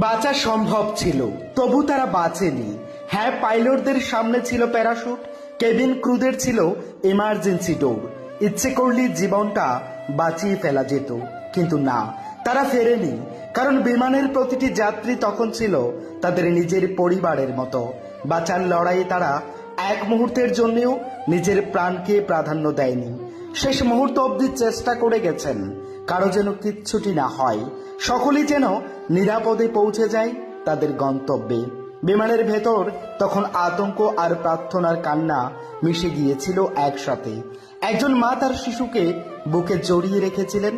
বাঁচা সম্ভব ছিল, তবু তারা বাঁচেনি। হ্যাঁ, পাইলটদের সামনে ছিল প্যারাশুট, কেবিন ক্রুদের ছিল ইমার্জেন্সি ডোর। ইচ্ছে করলে জীবনটা বাঁচিয়ে ফেলা যেত, কিন্তু না, তারা ফেরেনি। কারণ বিমানের প্রতিটি যাত্রী তখন ছিল তাদের নিজের পরিবারের মতো। বাঁচার লড়াইয়ে তারা এক মুহূর্তের জন্যও নিজের প্রাণকে প্রাধান্য দেয়নি। শেষ মুহূর্ত অবধি চেষ্টা করে গেছেন কারো যেন কিচ্ছুটি না হয়, সকলেই যেন নিরাপদে পৌঁছে যায় তাদের গন্তব্যে। বিমানের ভেতর তখন আতঙ্ক আর প্রার্থনার কান্না মিশে গিয়েছিল একসাথে। একজন মা তার শিশুকে বুকে জড়িয়ে রেখেছিলেন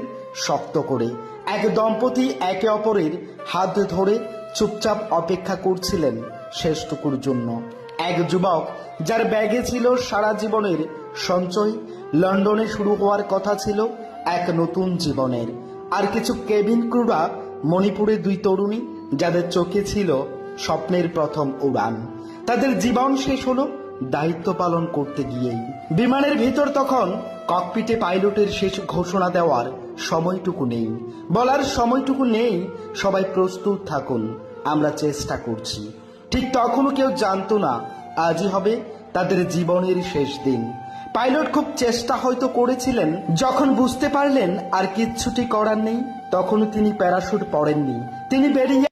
শক্ত করে। এক দম্পতি একে অপরের হাত ধরে চুপচাপ অপেক্ষা করছিলেন শেষটুকুর জন্য। এক যুবক যার ব্যাগে ছিল সারা জীবনের সঞ্চয়, লন্ডনে শুরু হওয়ার কথা ছিল এক নতুন জীবনের। আর কিছু কেবিন ক্রুরা মণিপুরে দুই তরুণী যাদের চোখে ছিল স্বপ্নের প্রথম উড়ান। তাদের জীবন শেষ হলো দায়িত্ব পালন করতে গিয়েই। বিমানের ভিতর তখন ককপিটে পাইলটের শেষ ঘোষণা দেওয়ার সময়টুকু নেই, বলার সময়টুকু নেই, সবাই প্রস্তুত থাকুন, আমরা চেষ্টা করছি। ঠিক তখনও কেউ জানতো না আজই হবে তাদের জীবনের শেষ দিন। পাইলট খুব চেষ্টা হয়তো করেছিলেন, যখন বুঝতে পারলেন আর কিচ্ছুটি করার নেই, তখনও তিনি প্যারাশুট পরেননি। তিনি বেরিয়ে